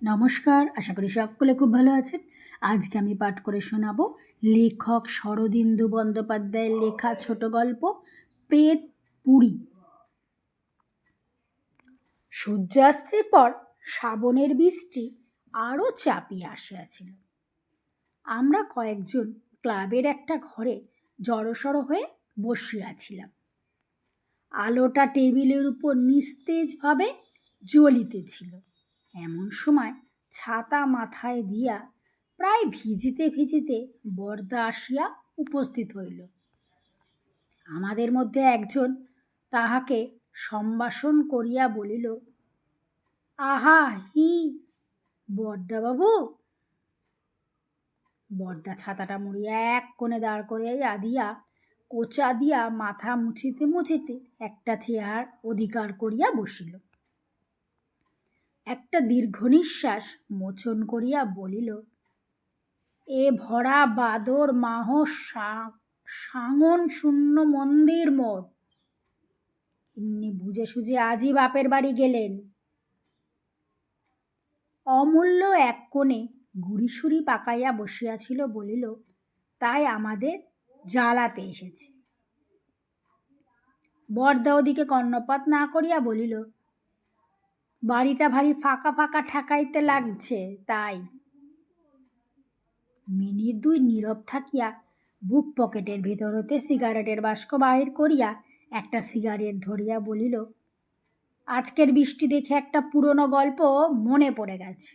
নমস্কার, আশা করি সকলে খুব ভালো আছেন। আজকে আমি পাঠ করে শোনাবো লেখক শরদিন্দু বন্দ্যোপাধ্যায়ের লেখা ছোট গল্প প্রেত পুরী। সূর্যাস্তের পর শ্রাবণের বৃষ্টি আরও চাপিয়ে আসিয়াছিল। আমরা কয়েকজন ক্লাবের একটা ঘরে জড়সড় হয়ে বসিয়াছিলাম। আলোটা টেবিলের উপর নিস্তেজভাবে জ্বলিতেছিল। এমন সময় ছাতা মাথায় দিয়া প্রায় ভিজিতে ভিজিতে বরদা আসিয়া উপস্থিত হইল। আমাদের মধ্যে একজন তাহাকে সম্ভাষণ করিয়া বলিল, আহা হি বরদাবাবু। বরদা ছাতাটা মুড়িয়া এক কোণে দাঁড় করিয়া দিয়া কোচা দিয়া মাথা মুছিতে মুছিতে একটা চেয়ার অধিকার করিয়া বসিল। একটা দীর্ঘ নিঃশ্বাস মোচন করিয়া বলিল, এ ভরা বাদর মাহ সাঙন শূন্য মন্দির মোট। এমনি বুঝে সুঝে আজই বাপের বাড়ি গেলেন। অমূল্য এক কোণে গুড়িসুড়ি পাকাইয়া বসিয়াছিল, বলিল, তাই আমাদের জ্বালাতে এসেছে। বরদা ওদিকে কর্ণপাত না করিয়া বলিল, বাড়িটা ভারী ফাঁকা ফাঁকা ঠেকাইতে লাগছে তাই। মিনিট দুই নীরব থাকিয়া বুক পকেটের ভিতর হতে সিগারেটের বাস্ক বাহির করিয়া একটা সিগারেট ধরিয়া বলিল, আজকের বৃষ্টি দেখে একটা পুরনো গল্প মনে পড়ে গেছে।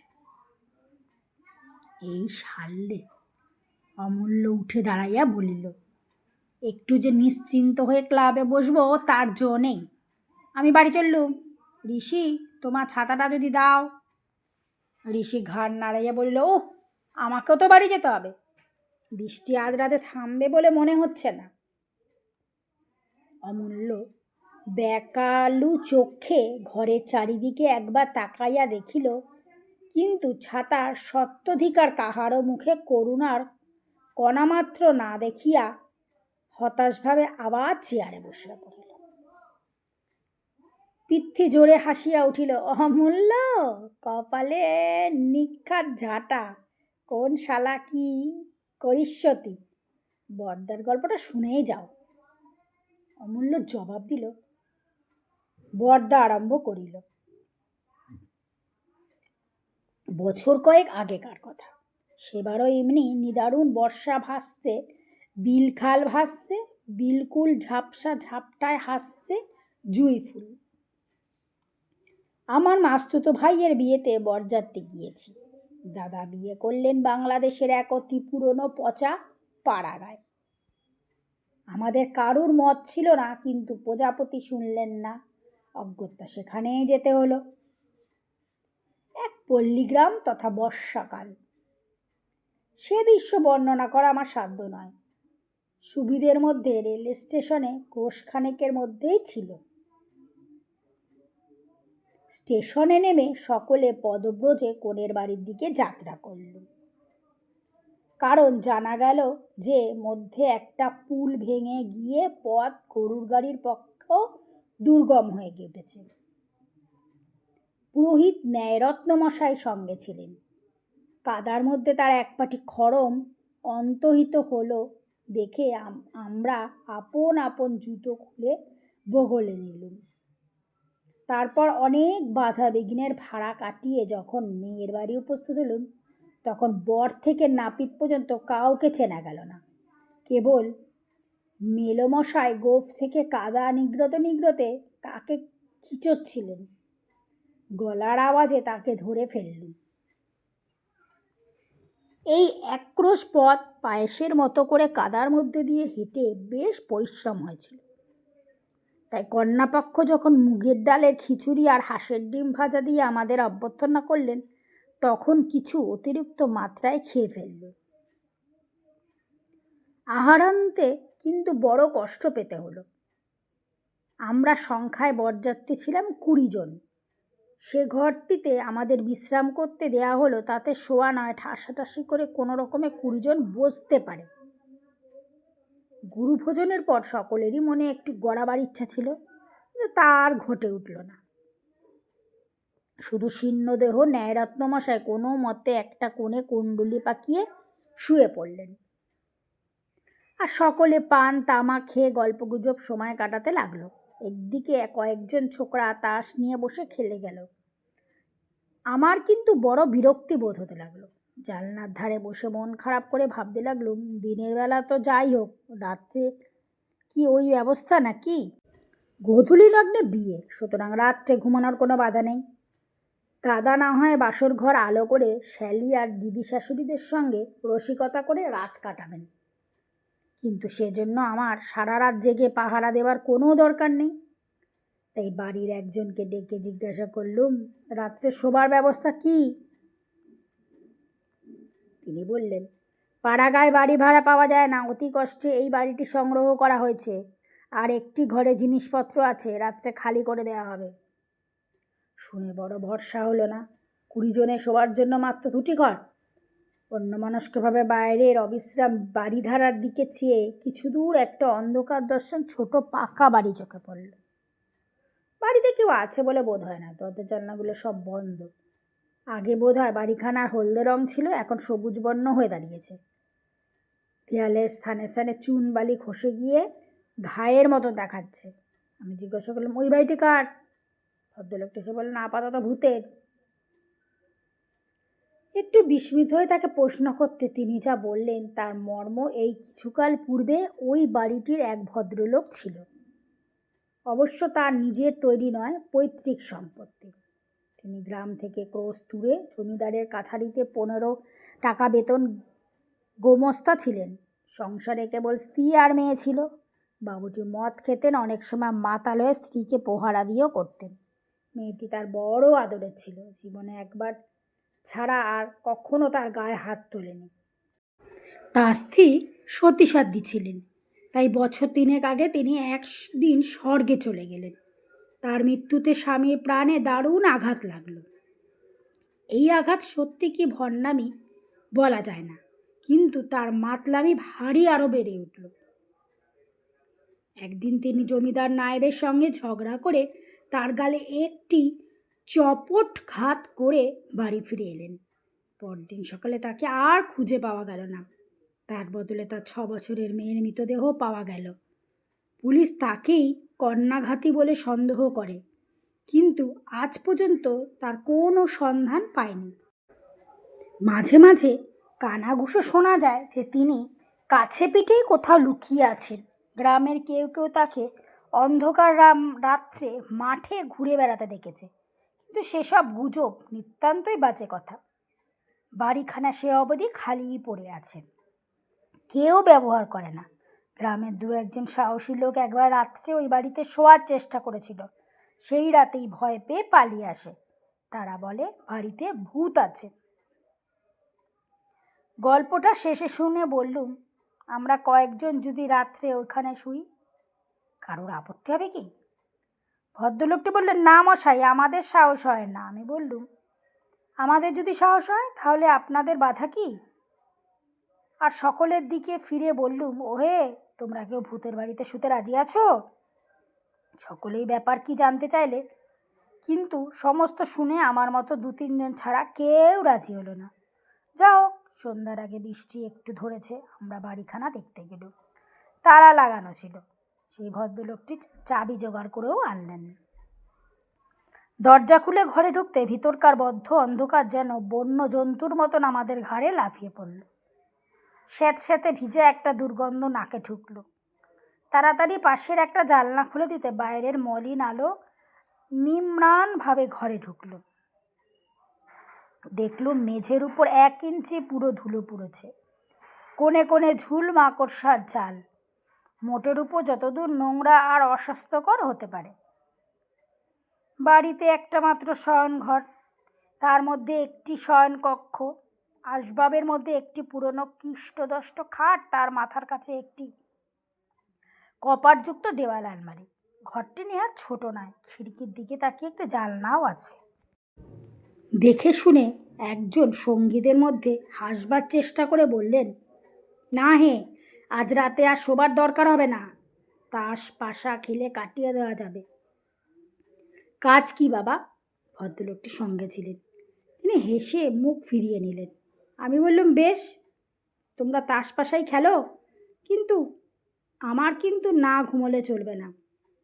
এই সারলে অমূল্য উঠে দাঁড়াইয়া বলিল, একটু যে নিশ্চিন্ত হয়ে ক্লাবে বসবো তার জো নেই। আমি বাড়ি চললুম। ঋষি, তোমার ছাতাটা যদি দাও। ঋষি ঘাড় নাড়াইয়া বলিল, ও আমাকেও তো বাড়ি যেতে হবে। বৃষ্টি আজ রাতে থামবে বলে মনে হচ্ছে না। অমূল্য ব্যাকালু চোখে ঘরের চারিদিকে একবার তাকাইয়া দেখিল, কিন্তু ছাতার সত্ত্বাধিকার কাহারও মুখে করুণার কণামাত্র না দেখিয়া হতাশভাবে আবার চেয়ারে বসিয়া পড়িল। পিথি জোরে হাসিয়া উঠিল। অমূল্য, কপালে নিখাত ঝাঁটা। কোন শালা কি করিষ্যতি, বরদার গল্পটা শুনেই যাও। অমূল্য জবাব দিল। বরদা আরম্ভ করিল। বছর কয়েক আগেকার কথা। সেবারও এমনি নিদারুণ বর্ষা ভাসছে, বিলখাল ভাসছে, বিলকুল ঝাপসা ঝাপটায় হাসছে জুঁই ফুল। আমার মাস্তুতো ভাইয়ের বিয়েতে বরযাত্রী গিয়েছি। দাদা বিয়ে করলেন বাংলাদেশের এক অতি পুরনো পচা পাড়াগায়। আমাদের কারুর মত ছিল না, কিন্তু প্রজাপতি শুনলেন না, অগত্যা সেখানেই যেতে হলো। এক পল্লীগ্রাম তথা বর্ষাকাল। সে দৃশ্য বর্ণনা করা আমার সাধ্য নয়। সুবিধের মধ্যে রেল স্টেশনে কোষখানেকের মধ্যেই ছিল। স্টেশনে নেমে সকলে পদব্রজে কনের বাড়ির দিকে যাত্রা করল। কারণ জানা গেল যে মধ্যে একটা পুল ভেঙে গিয়ে পথ গরুর গাড়ির পক্ষেও দুর্গম হয়ে উঠেছে। পুরোহিত ন্যায়রত্নমশাই সঙ্গে ছিলেন। কাদার মধ্যে তার এক পাটি খড়ম অন্তহিত হলো দেখে আমরা আপন আপন জুতো খুলে বগলে নিলুম। তারপর অনেক বাধা বিঘ্নের ভাড়া কাটিয়ে যখন মেয়ের বাড়ি উপস্থিত হলুম, তখন বর থেকে নাপিত পর্যন্ত কাউকে চেনা গেল না। কেবল মেলোমশাই গোফ থেকে কাদা নিগ্রতে কাকে খিচুচ্ছিলেন। গলার আওয়াজে তাকে ধরে ফেললুম। এই একক্রোশ পথ পায়েসের মতো করে কাদার মধ্যে দিয়ে হেঁটে বেশ পরিশ্রম হয়েছিল। তাই কন্যাপক্ষ যখন মুগের ডালের খিচুড়ি আর হাঁসের ডিম ভাজা দিয়ে আমাদের অভ্যর্থনা করলেন, তখন কিছু অতিরিক্ত মাত্রায় খেয়ে ফেলল। আহারান্তে কিন্তু বড় কষ্ট পেতে হলো। আমরা সংখ্যায় বরযাত্রী ছিলাম 20 জন। সে ঘরটিতে আমাদের বিশ্রাম করতে দেয়া হলো, তাতে শোয়া নয়, ঠাসাঠাসি করে কোনো রকমে 20 জন বসতে পারে। গুরুভোজনের পর সকলেরই মনে একটু গড়াবার ইচ্ছা ছিল, কিন্তু তার ঘটে উঠল না। শুধু শীর্ণদেহ ন্যায়রত্নমশাই কোনো মতে একটা কোণে কুণ্ডুলি পাকিয়ে শুয়ে পড়লেন। আর সকলে পান তামাক খেয়ে গল্পগুজব সময় কাটাতে লাগলো। একদিকে কয়েকজন ছোকরা তাস নিয়ে বসে খেলে গেল। আমার কিন্তু বড় বিরক্তি বোধ হতে লাগলো। জানলার ধারে বসে মন খারাপ করে ভাবতে লাগলুম, দিনের বেলা তো যাই হোক, রাত্রে কি ওই ব্যবস্থা নাকি? গোধূলি লগ্নে বিয়ে, সুতরাং রাত্রে ঘুমানোর কোনো বাধা নেই। দাদা না হয় বাসর ঘর আলো করে শ্যালি আর দিদি শাশুড়িদের সঙ্গে রসিকতা করে রাত কাটাবেন, কিন্তু সেজন্য আমার সারা রাত জেগে পাহারা দেওয়ার কোনো দরকার নেই। তাই বাড়ির একজনকে ডেকে জিজ্ঞাসা করলুম, রাত্রে শোবার ব্যবস্থা কি? তিনি বললেন, পাড়াগায় বাড়ি ভাড়া পাওয়া যায় না, অতি কষ্টে এই বাড়িটি সংগ্রহ করা হয়েছে, আর একটি ঘরে জিনিসপত্র আছে, রাত্রে খালি করে দেওয়া হবে। শুনে বড় ভরসা হলো না। 20 জনে শোবার জন্য মাত্র 2টি ঘর। অন্যমনস্কভাবে বাইরের অবিশ্রাম বাড়িধারার দিকে চেয়ে কিছু দূর একটা অন্ধকার দর্শন ছোট পাকা বাড়ি চোখে পড়ল। বাড়িতে কেউ আছে বলে বোধ হয় না, দরজা জানলাগুলো সব বন্ধ। আগে বোধ হয় বাড়িখানার হলদে রং ছিল, এখন সবুজ বর্ণ হয়ে দাঁড়িয়েছে। দেয়ালে স্থানে স্থানে চুন বালি খসে গিয়ে ঘায়ের মতো দেখাচ্ছে। আমি জিজ্ঞাসা করলাম, ওই বাড়িটি কার? ভদ্রলোকটি এসে বললেন, আপাতত ভূতের। একটু বিস্মিত হয়ে তাকে প্রশ্ন করতে তিনি যা বললেন তার মর্ম এই, কিছুকাল পূর্বে ওই বাড়িটির এক ভদ্রলোক ছিল, অবশ্য তার নিজের তৈরি নয়, পৈতৃক সম্পত্তি। তিনি গ্রাম থেকে ক্রোশ দূরে জমিদারের কাছারিতে 15 টাকা বেতন গোমস্তা ছিলেন। সংসারে কেবল স্ত্রী আর মেয়ে ছিল। বাবুটি মদ খেতেন, অনেক সময় মাতাল হয়ে স্ত্রীকে পহারা দিয়েও করতেন। মেয়েটি তার বড় আদরের ছিল, জীবনে একবার ছাড়া আর কখনো তার গায়ে হাত তোলেনি। তার স্ত্রী সতীসাধ্যী ছিলেন, তাই বছর 3 আগে তিনি একদিন স্বর্গে চলে গেলেন। তার মৃত্যুতে স্বামীর প্রাণে দারুণ আঘাত লাগলো। এই আঘাত সত্যি কি ভণ্ডামি বলা যায় না, কিন্তু তার মাতলামি ভারী আরও বেড়ে উঠল। একদিন তিনি জমিদার নায়েবের সঙ্গে ঝগড়া করে তার গালে একটি চপট ঘাত করে বাড়ি ফিরে এলেন। পরদিন সকালে তাকে আর খুঁজে পাওয়া গেল না। তার বদলে তার 6 বছরের মেয়ের মৃতদেহ পাওয়া গেল। পুলিশ তাকেই কন্যাঘাতী বলে সন্দেহ করে, কিন্তু আজ পর্যন্ত তার কোনো সন্ধান পায়নি। মাঝে মাঝে কানাঘুষো শোনা যায় যে তিনি কাছে পিঠেই কোথাও লুকিয়ে আছেন। গ্রামের কেউ কেউ তাকে অন্ধকার রাত্রে মাঠে ঘুরে বেড়াতে দেখেছে, কিন্তু সেসব গুজব, নিতান্তই বাজে কথা। বাড়িখানা সে অবধি খালিই পড়ে আছে, কেউ ব্যবহার করে না। গ্রামের 2-1 সাহসী লোক একবার রাত্রে ওই বাড়িতে শোয়ার চেষ্টা করেছিল, সেই রাতেই ভয় পেয়ে পালিয়ে আসে। তারা বলে বাড়িতে ভূত আছে। গল্পটা শেষে শুনে বললুম, আমরা কয়েকজন যদি রাত্রে ওইখানে শুই, কারোর আপত্তি হবে কি? ভদ্রলোকটি বললেন, না মশাই, আমাদের সাহস হয় না। আমি বললুম, আমাদের যদি সাহস হয় তাহলে আপনাদের বাধা কি? আর সকলের দিকে ফিরে বললুম, ওহে, তোমরা কেউ ভূতের বাড়িতে শুতে রাজি আছো? সকলেই ব্যাপার কি জানতে চাইলে, কিন্তু সমস্ত শুনে আমার মতো 2-3 জন ছাড়া কেউ রাজি হলো না। যাও, সন্ধ্যার আগে বৃষ্টি একটু ধরেছে, আমরা বাড়িখানা দেখতে গেলুম। তালা লাগানো ছিল। সেই ভদ্রলোকটি চাবি জোগাড় করেও আনলেন। দরজা খুলে ঘরে ঢুকতে ভিতরকার বদ্ধ অন্ধকার যেন বন্য জন্তুর মতন আমাদের ঘাড়ে লাফিয়ে পড়ল। স্যাঁতস্যাঁতে ভিজে একটা দুর্গন্ধ নাকে ঢুকল। তাড়াতাড়ি পাশের একটা জানলা খুলে দিতে বাইরের মলিন আলো নিম্রাণভাবে ঘরে ঢুকল। দেখলুম মেঝের উপর 1 ইঞ্চি পুরো ধুলো পড়েছে, কোণে কোণে ঝুল মাকড়সার জাল, মোটের উপর যতদূর নোংরা আর অস্বাস্থ্যকর হতে পারে। বাড়িতে একটা মাত্র শয়নঘর, তার মধ্যে একটি শয়ন কক্ষ, আসবাবের মধ্যে একটি পুরনো কৃষ্টদষ্ট খাট, তার মাথার কাছে একটি কপাটযুক্ত দেওয়াল আলমারি। ঘরটি নেহাত ছোট নয়, খিড়কির দিকে তাকিয়ে একটা জানলাও আছে। দেখে শুনে একজন সঙ্গীদের মধ্যে হাসবার চেষ্টা করে বললেন, না হে, আজ রাতে আর শোবার দরকার হবে না, তাস পাশা খেলে কাটিয়ে দেওয়া যাবে। কাজ কি বাবা? ভদ্রলোকটি সঙ্গে ছিলেন। তিনি হেসে মুখ ফিরিয়ে নিলেন। আমি বললাম, বেশ, তোমরা তাস পাশাই খেলো, কিন্তু আমার কিন্তু না ঘুমোলে চলবে না।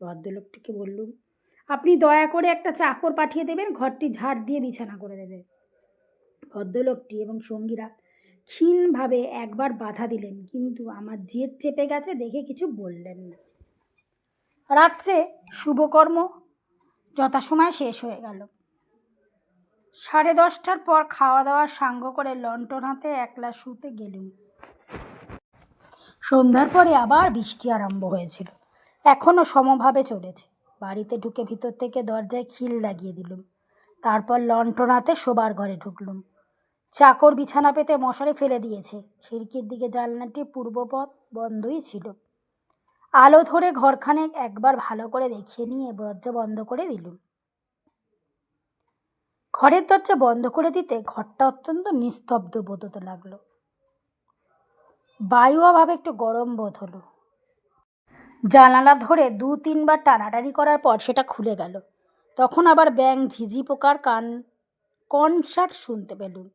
ভদ্রলোকটিকে বললুম, আপনি দয়া করে একটা চাকর পাঠিয়ে দেবেন, ঘরটি ঝাড় দিয়ে বিছানা করে দেবে। ভদ্রলোকটি এবং সঙ্গীরা ক্ষীণভাবে একবার বাধা দিলেন, কিন্তু আমার জেদ চেপে গেছে দেখে কিছু বললেন না। রাত্রে শুভকর্ম যথাসময়ে শেষ হয়ে গেল। 10:30টার পর খাওয়া দাওয়ার সাঙ্গ করে লণ্ঠন হাতে একলা শুতে গেলুম। সন্ধ্যার পরে আবার বৃষ্টি আরম্ভ হয়েছিল, এখনও সমভাবে চলেছে। বাড়িতে ঢুকে ভিতর থেকে দরজায় খিল লাগিয়ে দিলুম। তারপর লণ্ঠন হাতে শোবার ঘরে ঢুকলুম। চাকর বিছানা পেতে মশারি ফেলে দিয়েছে। খিড়কির দিকে জানলাটি পূর্বপথ বন্ধই ছিল। আলো ধরে ঘরখানে একবার ভালো করে দেখিয়ে নিয়ে দরজা বন্ধ করে দিলুম। ঘরের দরজা বন্ধ করে দিতে ঘরটা অত্যন্ত নিস্তব্ধ বোধ হতে লাগলো। বায়ু অভাবে একটু গরম বোধ হলো। জানালা ধরে 2-3বার টানাটানি করার পর সেটা খুলে গেল। তখন আবার ব্যাঙ ঝিঝি পোকার কনসার্ট শুনতে পেলুম।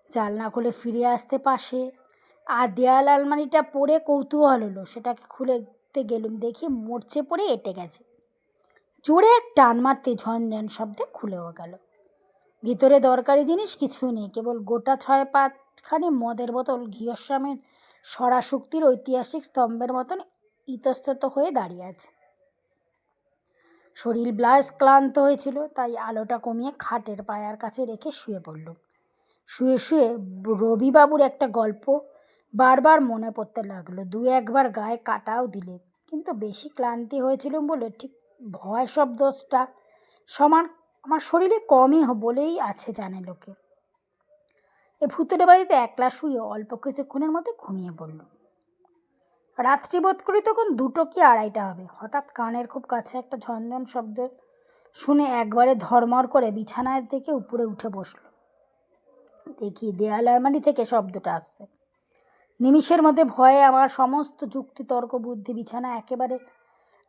জানলা খুলে ফিরে আসতে পাশে আর দেয়াল আলমারিটা পড়ে কৌতূহল হলো। সেটাকে খুলতে গেলুম, দেখি মরচে পড়ে এঁটে গেছে। জোরে এক টান মারতে ঝনঝন শব্দে খুলেও গেল। ভিতরে দরকারি জিনিস কিছু নেই, কেবল গোটা 6-5খানি মদের বোতল ঘিয়স্বামীর সরাশক্তির ঐতিহাসিক স্তম্ভের মতন ইতস্তত হয়ে দাঁড়িয়ে আছে। শরীর ব্লাস ক্লান্ত হয়েছিল, তাই আলোটা কমিয়ে খাটের পায়ার কাছে রেখে শুয়ে পড়লুম। শুয়ে শুয়ে রবিবাবুর একটা গল্প বারবার মনে পড়তে লাগলো। 2-1বার গায়ে কাটাও দিলে, কিন্তু বেশি ক্লান্তি হয়েছিলুম বলে ঠিক ভয় শব্দটা সমান আমার শরীরে কমই বলেই আছে জানে লোকে। এই ভূতুড়ে বাড়িতে একলা শুয়ে অল্প কিছুক্ষণের মধ্যে ঘুমিয়ে পড়লুম। রাত্রি বোধ করি তখন 2টো কি 2:30টা হবে। হঠাৎ কানের খুব কাছে একটা ঝনঝন শব্দ শুনে একবারে ধর্মর করে বিছানায় থেকে উপরে উঠে বসল। দেখি দেয়াল আলমারি থেকে শব্দটা আসছে। নিমিষের মধ্যে ভয়ে আমার সমস্ত যুক্তি তর্ক বুদ্ধি বিছানা একেবারে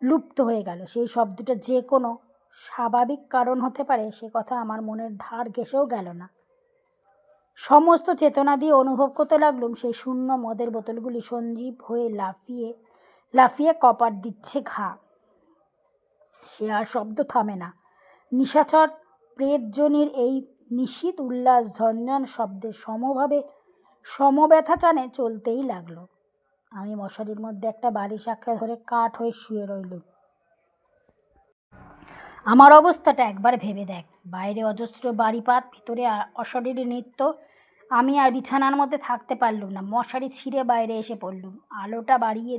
লুপ্ত হয়ে গেল। সেই শব্দটা যে কোনো স্বাভাবিক কারণ হতে পারে সে কথা আমার মনের ধার ঘেঁষেও গেল না। সমস্ত চেতনা দিয়ে অনুভব করতে লাগলুম সেই শূন্য মদের বোতলগুলি সঞ্জীব হয়ে লাফিয়ে লাফিয়ে কপাট দিচ্ছে ঘা। সে আর শব্দ থামে না। নিশাচর প্রেতজনির এই নিশীথ উল্লাস ঝনঝন শব্দে সমভাবে সমব্যথা টানে চলতেই লাগলো। আমি মশারির মধ্যে একটা বালিশ আঁকড়ে ধরে কাঠ হয়ে শুয়ে রইলুম। আমার অবস্থাটা একবার ভেবে দেখ। বাইরে অজস্র বাড়িপাত, ভিতরে অশরীরী নৃত্য। আমি আর বিছানার মধ্যে থাকতে পারলুম না। মশারি ছিঁড়ে বাইরে এসে পড়লুম। আলোটা বাড়িয়ে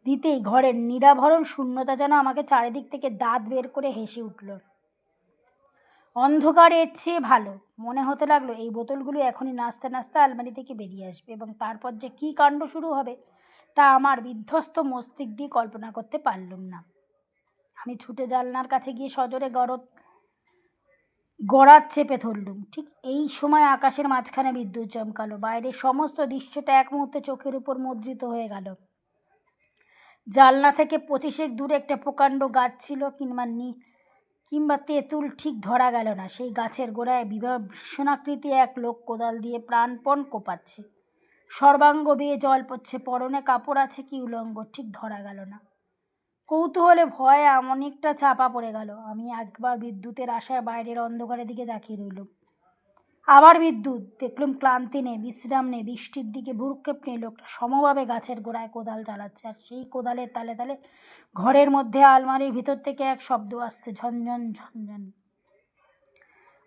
দিতেই ঘরের নিরাভরণ শূন্যতা যেন আমাকে চারিদিক থেকে দাঁত বের করে হেসে উঠল। অন্ধকার এর চেয়ে ভালো। মনে হতে লাগলো এই বোতলগুলো এখনই নাচতে নাচতে আলমারি থেকে বেরিয়ে আসবে, এবং তারপর যে কী কাণ্ড শুরু হবে তা আমার বিধ্বস্ত মস্তিষ্ক দিয়ে কল্পনা করতে পারলুম না। আমি ছুটে জানলার কাছে গিয়ে সজোরে গড়াত চেপে ধরলুম। ঠিক এই সময় আকাশের মাঝখানে বিদ্যুৎ চমকালো। বাইরের সমস্ত দৃশ্যটা এক মুহূর্তে চোখের উপর মুদ্রিত হয়ে গেল। জানলা থেকে 25 দূরে একটা প্রকাণ্ড গাছ ছিল, কিংবা তেঁতুল ঠিক ধরা গেল না। সেই গাছের গোড়ায় ভীষণাকৃতি এক লোক কোদাল দিয়ে প্রাণপণ কোপাচ্ছে। সর্বাঙ্গ বেয়ে জল পড়ছে, পরনে কাপড় আছে কি উলঙ্গ ঠিক ধরা গেল না। কৌতূহলে ভয়ে অনেকটা চাপা পড়ে গেল। আমি একবার বিদ্যুতের আশায় বাইরের অন্ধকারের দিকে তাকিয়ে রইলুম। আবার বিদ্যুৎ। দেখলুম ক্লান্তি নেই, বিশ্রাম নেই, বৃষ্টির দিকে ভ্রুক্ষেপ নেই। লোকটা সমভাবে গাছের গোড়ায় কোদাল চালাচ্ছে, আর সেই কোদালের তালে তালে ঘরের মধ্যে আলমারির ভিতর থেকে এক শব্দ আসছে, ঝনঝন ঝনঝন।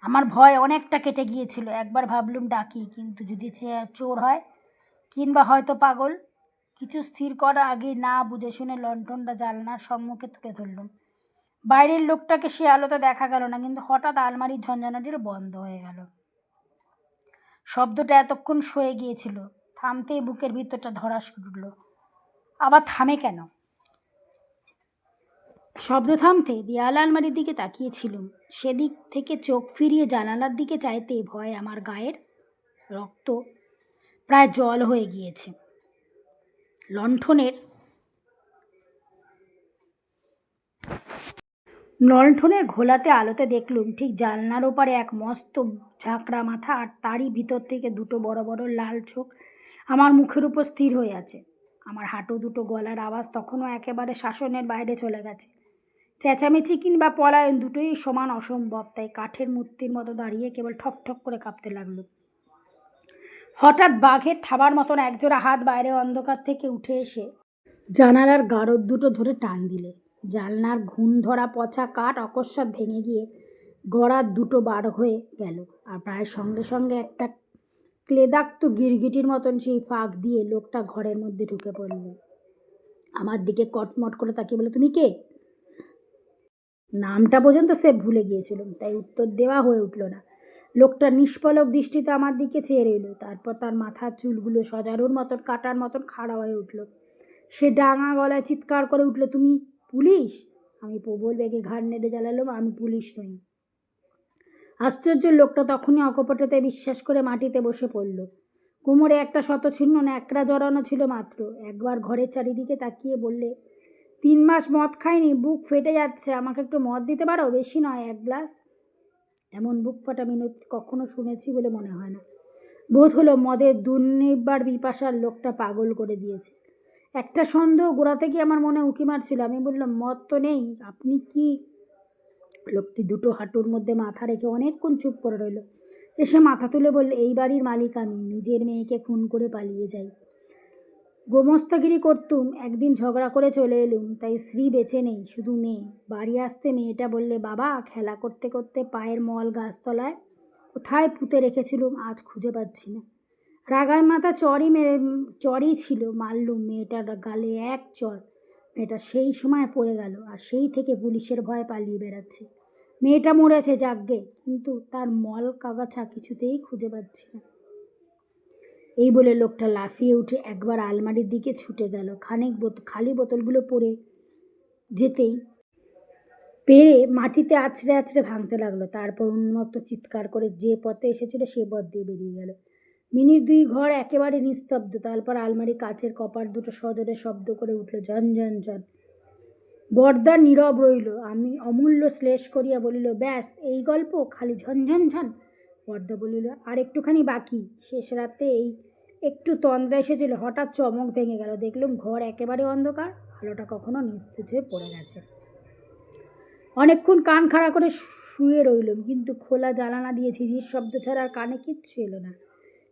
আমার ভয় অনেকটা কেটে গিয়েছিল। একবার ভাবলুম ডাকি, কিন্তু যদি চোর হয় কিংবা হয়তো পাগল। কিছু স্থির করার আগে না বুঝে শুনে লণ্ঠনটা জানলার সম্মুখে তুলে ধরলুম। বাইরের লোকটাকে সে আলোতে দেখা গেল না, কিন্তু হঠাৎ আলমারির ঝনঝনাটির বন্ধ হয়ে গেল। শব্দটা এতক্ষণ সয়ে গিয়েছিল, থামতেই বুকের ভিতরটা ধড়াস উঠল। আবার থামে কেন? শব্দ থামতে দেয়াল আলমারির দিকে তাকিয়েছিলুম। সেদিক থেকে চোখ ফিরিয়ে জানালার দিকে চাইতে ভয়ে আমার গায়ের রক্ত প্রায় জল হয়ে গিয়েছে। লণ্ঠনের লণ্ঠনের ঘোলাতে আলোতে দেখলুম ঠিক জানলার ওপারে এক মস্ত ঝাঁকড়া মাথা, আর তারই ভিতর থেকে দুটো বড় বড় লাল চোখ আমার মুখের উপর স্থির হয়ে আছে। আমার হাঁটু দুটো গলার আওয়াজ তখনও একেবারে শাসনের বাইরে চলে গেছে। চেঁচামেচি কিংবা পলায়ন দুটোই সমান অসম্ভব, তাই কাঠের মূর্তির মতো দাঁড়িয়ে কেবল ঠক ঠক করে কাঁপতে লাগলো। হঠাৎ বাঘের থাবার মতন একজোড়া হাত বাইরে অন্ধকার থেকে উঠে এসে জানালার গারদ দুটো ধরে টান দিলে। জানলার ঘুণ ধরা পচা কাঠ অকস্মাৎ ভেঙে গিয়ে গড়ার দুটো বার হয়ে গেল, আর প্রায় সঙ্গে সঙ্গে একটা ক্লেদাক্ত গিরগিটির মতন সেই ফাঁক দিয়ে লোকটা ঘরের মধ্যে ঢুকে পড়ল। আমার দিকে কটমট করে তাকিয়ে বলে, তুমি কে? নামটা পর্যন্ত সে ভুলে গিয়েছিলাম, তাই উত্তর দেওয়া হয়ে উঠল না। লোকটা নিষ্পলক দৃষ্টিতে আমার দিকে চেয়ে রইল। তারপর তার মাথার চুলগুলো সজারুর মতন কাটার মতন খাড়া হয়ে উঠল। সে ডাঙা গলায় চিৎকার করে উঠল, তুমি পুলিশ? আমি প্রবল বেগে ঘাড় নেড়ে জ্বালালাম, আমি পুলিশ নই। আশ্চর্য, লোকটা তখনই অকপটতে বিশ্বাস করে মাটিতে বসে পড়ল। কোমরে একটা শতছিন্ন ন্যাকড়া জড়ানো ছিল মাত্র। একবার ঘরের চারিদিকে তাকিয়ে বললে, 3 মাস মদ খাইনি, বুক ফেটে যাচ্ছে, আমাকে একটু মদ দিতে পারো? বেশি নয়, 1 গ্লাস। এমন বুক ফাটা মিনতি কখনো শুনেছি বলে মনে হয় না। বোধ হলো মদের দুর্নিবার বিপাশার লোকটা পাগল করে দিয়েছে। একটা সন্দেহ গোড়া থেকে আমার মনে উঁকি মারছিল। আমি বললাম, মদ তো নেই, আপনি কি? লোকটি দুটো হাঁটুর মধ্যে মাথা রেখে অনেকক্ষণ চুপ করে রইল। এসে মাথা তুলে বলল, এই বাড়ির মালিক আমি, নিজের মেয়েকে খুন করে পালিয়ে যাই। গোমস্তাগিরি করতুম, একদিন ঝগড়া করে চলে এলুম, তাই স্ত্রী বেঁচে নেই, শুধু মেয়ে। বাড়ি আসতে মেয়েটা বললে, বাবা, খেলা করতে করতে পায়ের মল গাছতলায় কোথায় পুঁতে রেখেছিলুম, আজ খুঁজে পাচ্ছি না। রাগায় মাথা চড়ই ছিল, মারলুম। মেয়েটার গালে এক চড়। মেয়েটা সেই সময় পড়ে গেল, আর সেই থেকে পুলিশের ভয়ে পালিয়ে বেড়াচ্ছে। মেয়েটা মরেছে যাকগে, কিন্তু তার মল কাগাছা কিছুতেই খুঁজে পাচ্ছি না। এই বলে লোকটা লাফিয়ে উঠে একবার আলমারির দিকে ছুটে গেল। খানিক খালি বোতলগুলো পড়ে যেতেই পেরে মাটিতে আছড়ে আছড়ে ভাঙতে লাগলো। তারপর উন্মত্ত চিৎকার করে যে পথে এসেছিল সে পথ দিয়ে বেরিয়ে গেল। মিনিট 2 ঘর একেবারে নিস্তব্ধ। তারপর আলমারি কাচের কপাট দুটো সজোরে শব্দ করে উঠল, ঝন ঝন ঝন। বরদার নীরব রইল। আমি অমূল্য শ্লেষ করিয়া বলিল, ব্যাস এই গল্প, খালি ঝনঝন ঝন? বরদা বলিল, আর একটুখানি বাকি। শেষ রাতে এই একটু তন্দ্রা এসেছিল, হঠাৎ চমক ভেঙে গেল। দেখলুম ঘর একেবারে অন্ধকার, আলোটা কখনো নিস্তেজ হয়ে পড়ে গেছে। অনেকক্ষণ কান খাড়া করে শুয়ে রইলুম, কিন্তু খোলা জানালা দিয়ে ঝিঝির শব্দ ছাড়া আর কানে কিচ্ছু এলো না।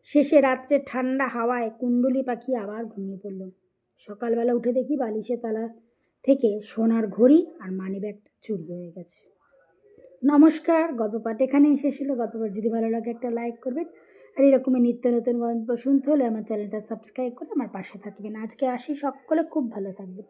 শেষে রাত্রে ঠান্ডা হাওয়ায় কুণ্ডলি পাখি আবার ঘুমিয়ে পড়ল। সকালবেলা উঠে দেখি বালিশের তলা থেকে সোনার ঘড়ি আর মানিব্যাগটা চুরি হয়ে গেছে। নমস্কার, গল্প পাঠ এখানেই শেষ হলো। গল্প পাঠ যদি ভালো লাগে একটা লাইক করবেন, আর এরকমই নিত্য নতুন গল্প শুনতে হলে আমার চ্যানেলটা সাবস্ক্রাইব করে আমার পাশে থাকবেন। আজকে আসি, সকলে খুব ভালো থাকবেন।